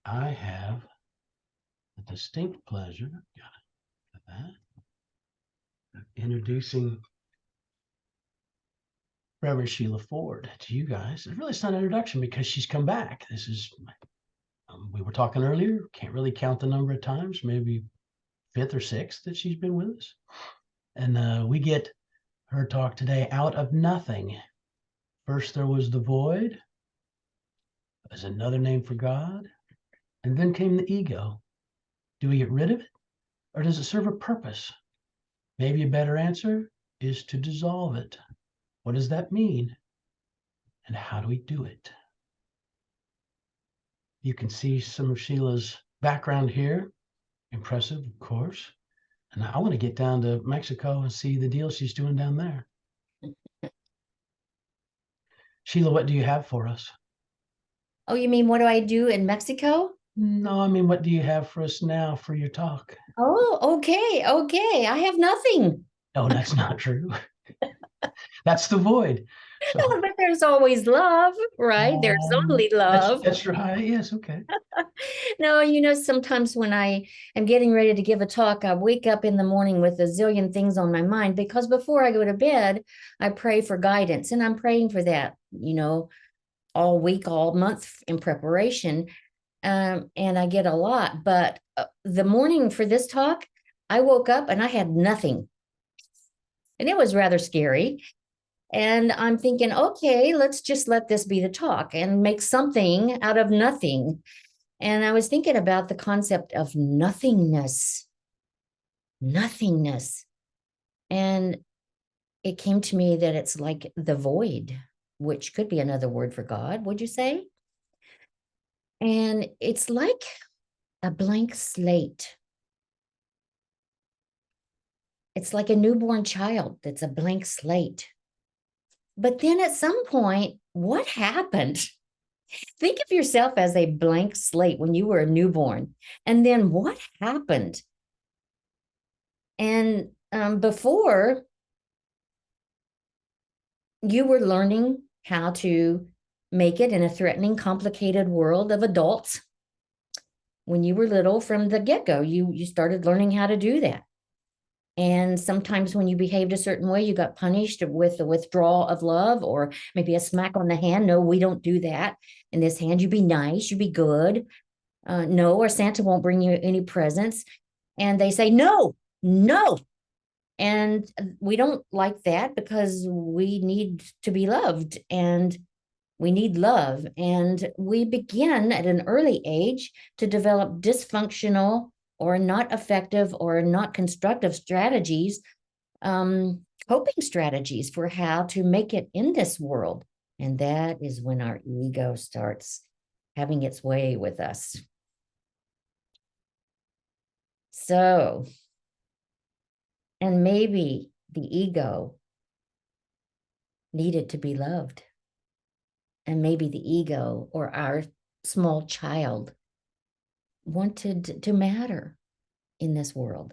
I have the distinct pleasure of introducing Reverend Sheila Ford to you guys. It's not an introduction because she's come back. This is, we were talking earlier, can't really count the number of times, maybe fifth or sixth that she's been with us. And we get her talk today, Out of Nothing. First there was the void, as another name for God, and then came the ego. Do we get rid of it, or does it serve a purpose? Maybe a better answer is to dissolve it. What does that mean? And how do we do it? You can see some of Sheila's background here. Impressive, of course. And I want to get down to Mexico and see the deal she's doing down there. Sheila, what do you have for us? Oh, you mean what do I do in Mexico? No, I mean, what do you have for us now for your talk? Oh, okay, okay. I have nothing. No, that's not true. That's the void. So, But there's always love, right? There's only that's love. that's right. Yes, okay. No, sometimes when I am getting ready to give a talk, I wake up in the morning with a zillion things on my mind because before I go to bed, I pray for guidance. And I'm praying for that, all week, all month in preparation. And I get a lot. But the morning for this talk, I woke up and I had nothing. And it was rather scary. And I'm thinking, okay, let's just let this be the talk and make something out of nothing. And I was thinking about the concept of nothingness, nothingness. And it came to me that it's like the void, which could be another word for God, would you say? And it's like a blank slate. It's like a newborn child that's a blank slate. But then at some point, what happened? Think of yourself as a blank slate when you were a newborn. And then what happened? And before, you were learning how to make it in a threatening, complicated world of adults. When you were little, from the get-go, you started learning how to do that. And sometimes when you behaved a certain way, you got punished with the withdrawal of love or maybe a smack on the hand. No, we don't do that. In this hand, you be nice, you be good. No, or Santa won't bring you any presents. And they say, no, no. And we don't like that because we need to be loved and we need love. And we begin at an early age to develop dysfunctional or not effective or not constructive strategies, coping strategies for how to make it in this world. And that is when our ego starts having its way with us. So, and maybe the ego needed to be loved. And maybe the ego or our small child wanted to matter in this world.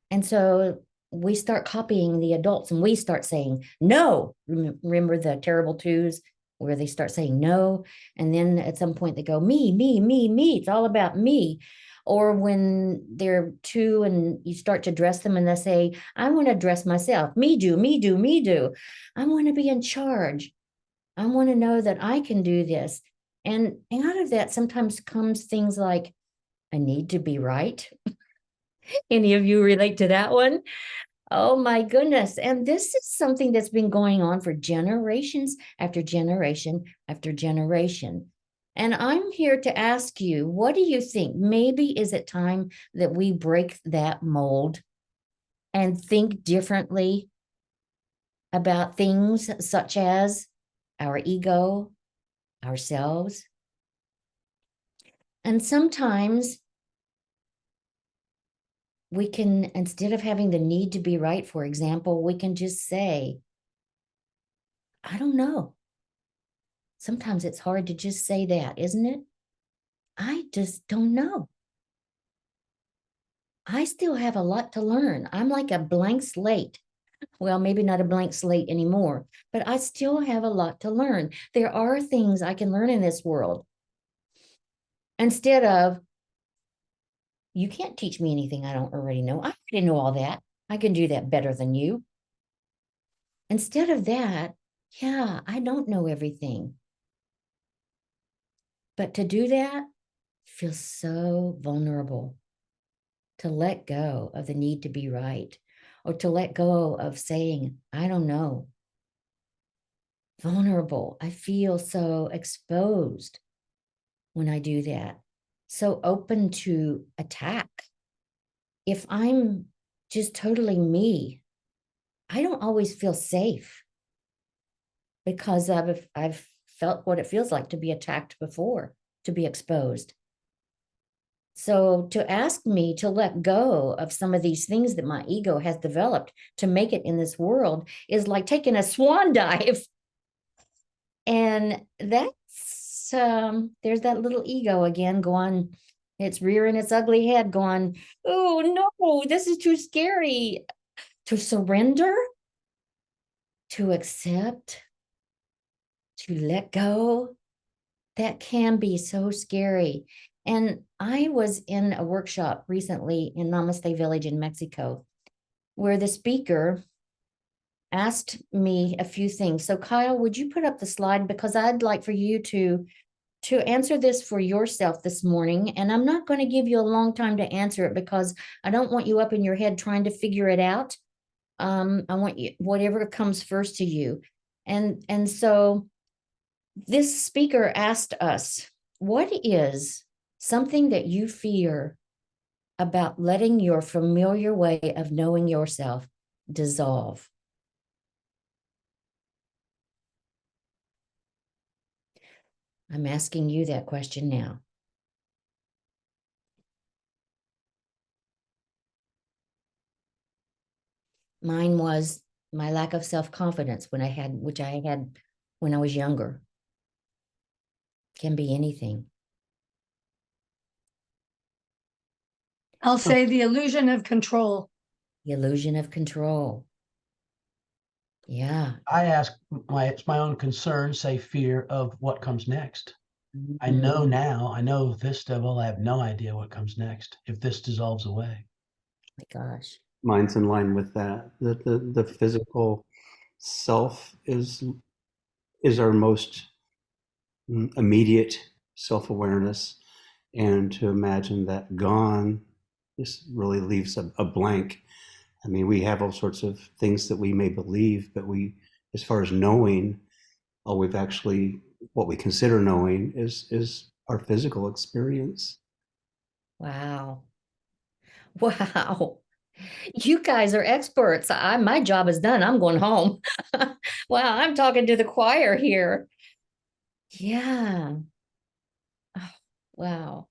And so we start copying the adults and we start saying no. Remember the terrible twos where they start saying no. And then at some point they go, me, me, me, me. It's all about me. Or when they're two and you start to dress them and they say, I want to dress myself. Me do, me do, me do. I want to be in charge. I want to know that I can do this. And out of that sometimes comes things like, I need to be right. Any of you relate to that one? Oh my goodness. And this is something that's been going on for generations after generation after generation. And I'm here to ask you, what do you think? Maybe is it time that we break that mold and think differently about things such as our ego, ourselves? And sometimes we can, instead of having the need to be right, for example, we can just say, I don't know. Sometimes it's hard to just say that, isn't it? I just don't know. I still have a lot to learn. I'm like a blank slate. Well, maybe not a blank slate anymore, but I still have a lot to learn. There are things I can learn in this world. instead of, you can't teach me anything I don't already know. I already know all that. I can do that better than you. Instead of that, yeah, I don't know everything. But to do that feels so vulnerable, to let go of the need to be right, or to let go of saying, I don't know. Vulnerable. I feel so exposed when I do that, so open to attack. If I'm just totally me, I don't always feel safe because I've felt what it feels like to be attacked before, to be exposed. So to ask me to let go of some of these things that my ego has developed to make it in this world is like taking a swan dive. And that's, there's that little ego again going, it's rearing its ugly head going, oh no, this is too scary. To surrender, to accept, to let go, that can be so scary. And I was in a workshop recently in Namaste Village in Mexico, where the speaker asked me a few things. So Kyle, would you put up the slide? Because I'd like for you to answer this for yourself this morning. And I'm not going to give you a long time to answer it because I don't want you up in your head trying to figure it out. I want you, whatever comes first to you. And so this speaker asked us, what is something that you fear about letting your familiar way of knowing yourself dissolve? I'm asking you that question now. Mine was my lack of self-confidence which I had when I was younger. Can be anything. I'll say the illusion of control. The illusion of control. Yeah. I ask it's my own concern, say fear of what comes next. I know now, I know this devil, I have no idea what comes next if this dissolves away. My gosh. Mine's in line with that. The physical self is our most immediate self-awareness, and to imagine that gone just really leaves a blank. I mean, we have all sorts of things that we may believe, but we, as far as knowing, all we've actually, what we consider knowing is our physical experience. Wow. Wow. You guys are experts. My job is done. I'm going home. Wow, I'm talking to the choir here. Yeah. Oh, wow.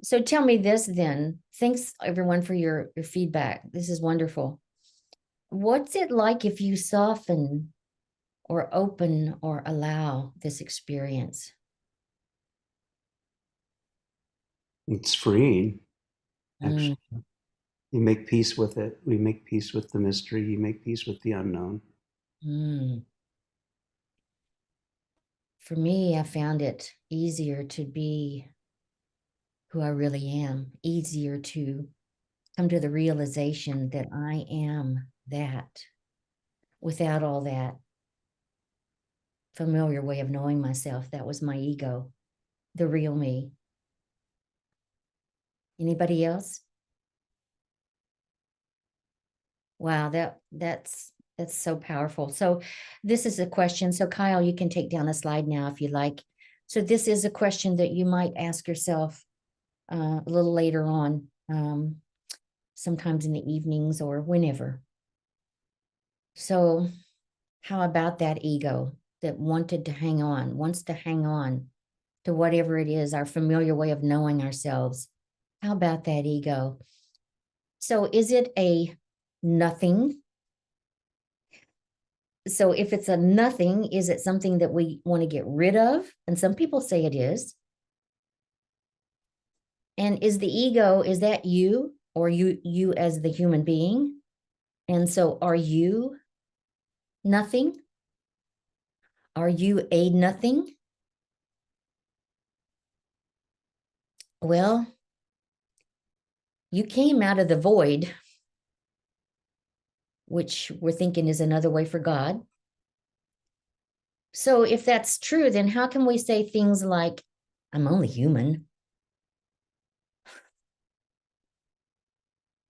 So tell me this then. Thanks everyone for your feedback. This is wonderful. What's it like if you soften or open or allow this experience? It's freeing, actually. You make peace with it. We make peace with the mystery. You make peace with the unknown. For me, I found it easier to be who I really am, easier to come to the realization that I am that without all that familiar way of knowing myself. That was my ego, the real me. Anybody else? Wow, that's so powerful. So this is a question. So Kyle, you can take down the slide now if you like. So this is a question that you might ask yourself a little later on, sometimes in the evenings or whenever. So how about that ego that wants to hang on to whatever it is, our familiar way of knowing ourselves? How about that ego? So is it a nothing? So if it's a nothing, is it something that we want to get rid of? And some people say it is. And is the ego, is that you or you as the human being? And so are you nothing? Are you a nothing? Well, you came out of the void, which we're thinking is another way for God. So if that's true, then how can we say things like, I'm only human?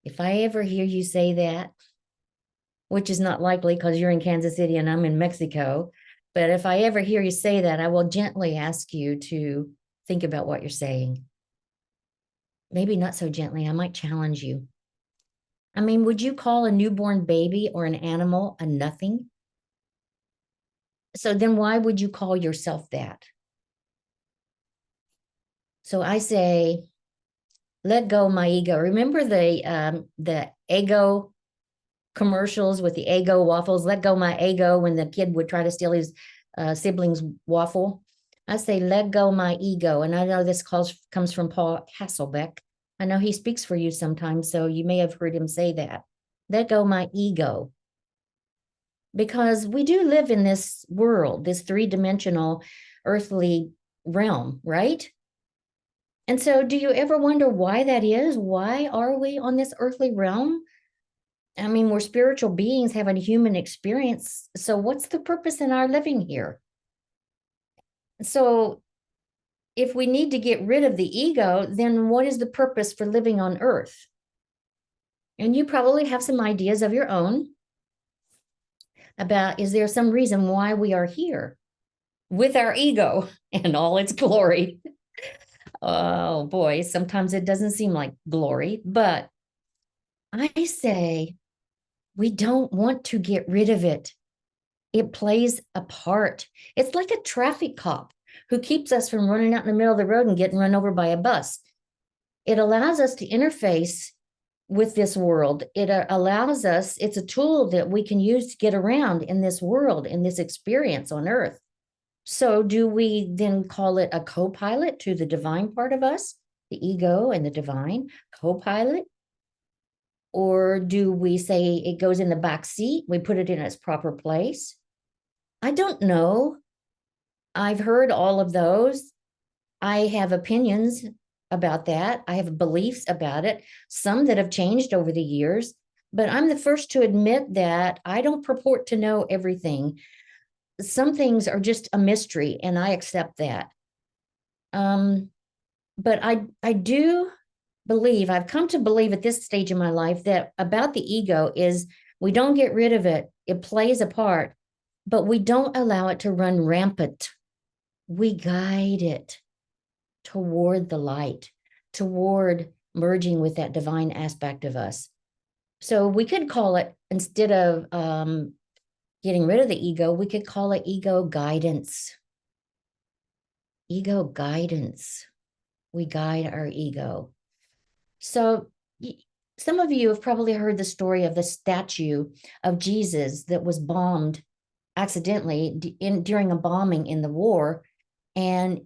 If I ever hear you say that, which is not likely because you're in Kansas City and I'm in Mexico, but if I ever hear you say that, I will gently ask you to think about what you're saying. Maybe not so gently, I might challenge you. I mean, would you call a newborn baby or an animal a nothing? So then why would you call yourself that? So I say, let go my ego. Remember the ego commercials with the Eggo waffles? Let go my ego, when the kid would try to steal his sibling's waffle. I say, let go my ego. And I know this comes from Paul Hasselbeck. I know he speaks for you sometimes, so you may have heard him say that. Let go my ego. Because we do live in this world, this three-dimensional earthly realm, right? And so do you ever wonder why that is? Why are we on this earthly realm? I mean, we're spiritual beings having a human experience. So what's the purpose in our living here? So if we need to get rid of the ego, then what is the purpose for living on earth? And you probably have some ideas of your own about, is there some reason why we are here with our ego and all its glory? Oh boy, sometimes it doesn't seem like glory, but I say we don't want to get rid of it. It plays a part. It's like a traffic cop who keeps us from running out in the middle of the road and getting run over by a bus. It allows us to interface with this world. It allows us, it's a tool that we can use to get around in this world, in this experience on earth. So do we then call it a co-pilot to the divine part of us, the ego and the divine co-pilot? Or do we say it goes in the back seat, we put it in its proper place? I don't know. I've heard all of those. I have opinions about that. I have beliefs about it, some that have changed over the years, but I'm the first to admit that I don't purport to know everything. Some things are just a mystery, and I accept that. But I do believe, I've come to believe at this stage in my life that about the ego is we don't get rid of it. It plays a part, but we don't allow it to run rampant. We guide it toward the light, toward merging with that divine aspect of us. So we could call it, instead of getting rid of the ego, we could call it ego guidance. Ego guidance. We guide our ego. So some of you have probably heard the story of the statue of Jesus that was bombed accidentally during a bombing in the war. And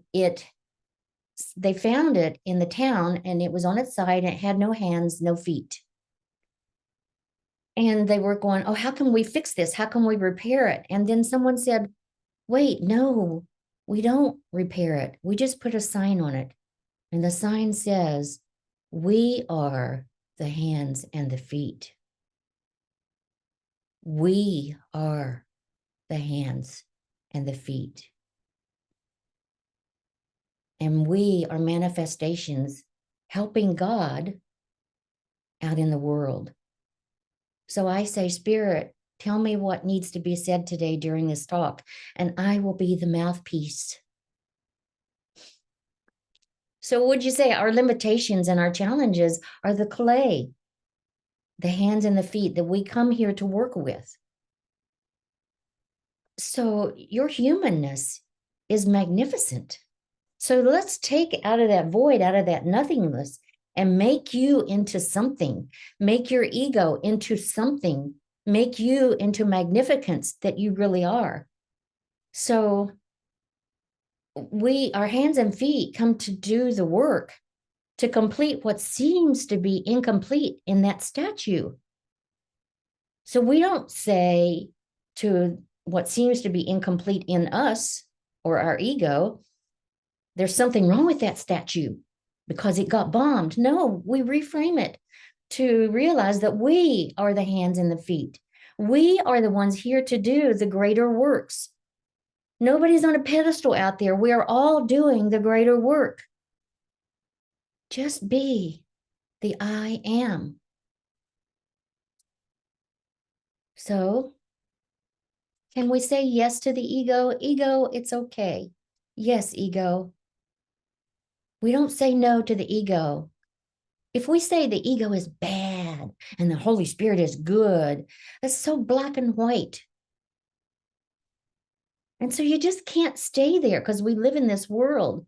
they found it in the town, and it was on its side, and it had no hands, no feet. And they were going, oh, how can we fix this? How can we repair it? And then someone said, wait, no, we don't repair it. We just put a sign on it. And the sign says, we are the hands and the feet. We are the hands and the feet. And we are manifestations helping God out in the world. So I say, Spirit, tell me what needs to be said today during this talk, and I will be the mouthpiece. So would you say our limitations and our challenges are the clay, the hands and the feet that we come here to work with? So your humanness is magnificent. So let's take out of that void, out of that nothingness, and make you into something. Make your ego into something. Make you into magnificence that you really are. So our hands and feet come to do the work, to complete what seems to be incomplete in that statue. So we don't say to what seems to be incomplete in us or our ego, there's something wrong with that statue. because it got bombed. No, we reframe it to realize that we are the hands and the feet. We are the ones here to do the greater works. Nobody's on a pedestal out there. We are all doing the greater work. Just be the I am. So, can we say yes to the ego? Ego, it's okay. Yes, ego. We don't say no to the ego. If we say the ego is bad and the Holy Spirit is good, that's so black and white. And so you just can't stay there because we live in this world.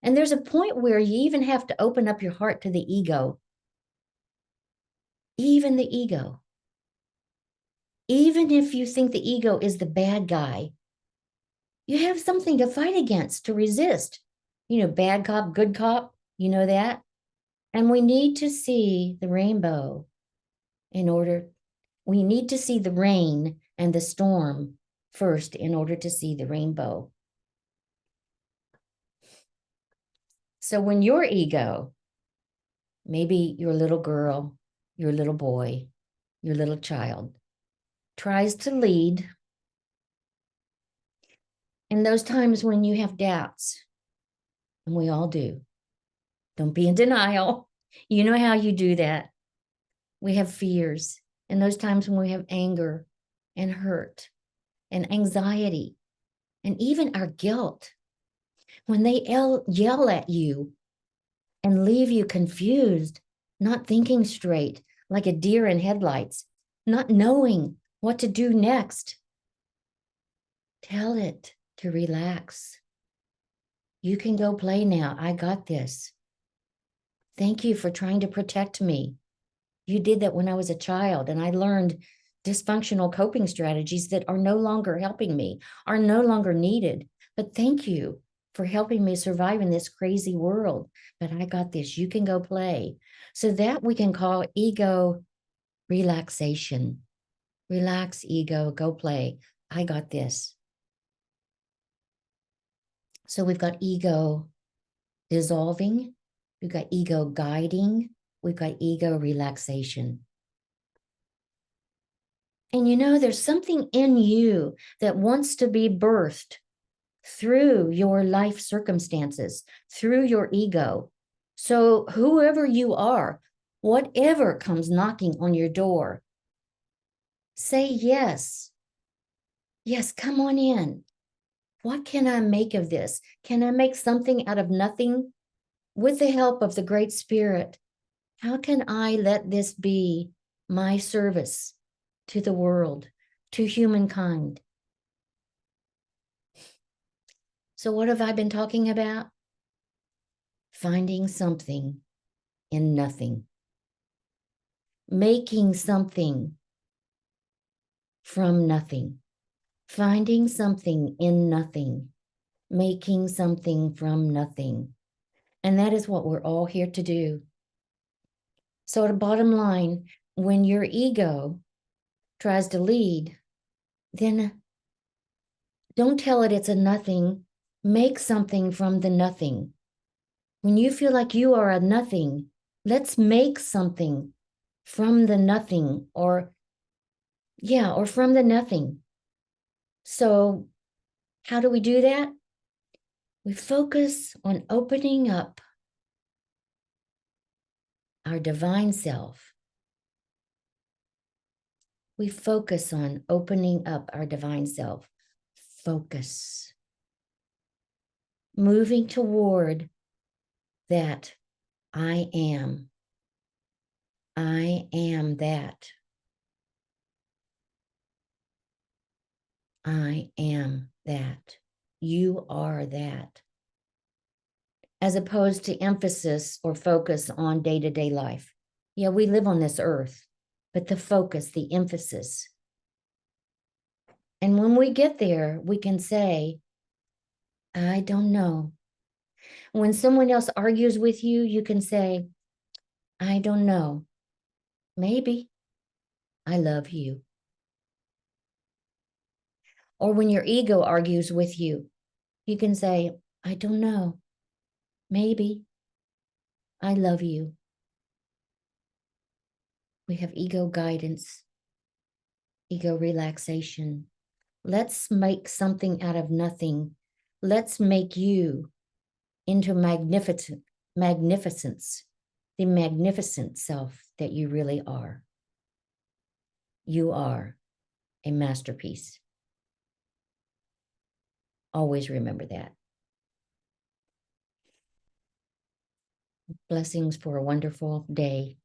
And there's a point where you even have to open up your heart to the ego. Even the ego. Even if you think the ego is the bad guy, you have something to fight against, to resist. You know, bad cop, good cop, you know that? And we need to see the rainbow we need to see the rain and the storm first in order to see the rainbow. So when your ego, maybe your little girl, your little boy, your little child, tries to lead, in those times when you have doubts, and we all do, don't be in denial. You know how you do that. We have fears. In those times when we have anger and hurt and anxiety and even our guilt, when they yell at you and leave you confused, not thinking straight, like a deer in headlights, not knowing what to do next, tell it to relax. You can go play now. I got this. Thank you for trying to protect me. You did that when I was a child, and I learned dysfunctional coping strategies that are no longer helping me, are no longer needed. But thank you for helping me survive in this crazy world. But I got this. You can go play. So that we can call ego relaxation. Relax, ego, go play. I got this. So we've got ego dissolving. We've got ego guiding. We've got ego relaxation. And you know, there's something in you that wants to be birthed through your life circumstances, through your ego. So whoever you are, whatever comes knocking on your door, say yes. Yes, come on in. What can I make of this? Can I make something out of nothing? With the help of the Great Spirit, how can I let this be my service to the world, to humankind? So what have I been talking about? Finding something in nothing. Making something from nothing. Finding something in nothing. Making something from nothing. And that is what we're all here to do. So the bottom line, when your ego tries to lead, then don't tell it it's a nothing. Make something from the nothing. When you feel like you are a nothing, let's make something from the nothing, or from the nothing. So how do we do that? We focus on opening up our divine self. We focus on opening up our divine self. Focus. Moving toward that I am. I am that. I am that. You are that. As opposed to emphasis or focus on day-to-day life. Yeah, we live on this earth, but the focus, the emphasis. And when we get there, we can say, I don't know. When someone else argues with you, you can say, I don't know. Maybe. I love you. Or when your ego argues with you, you can say, I don't know. Maybe. I love you. We have ego guidance, ego relaxation. Let's make something out of nothing. Let's make you into magnificence, the magnificent self that you really are. You are a masterpiece. Always remember that. Blessings for a wonderful day.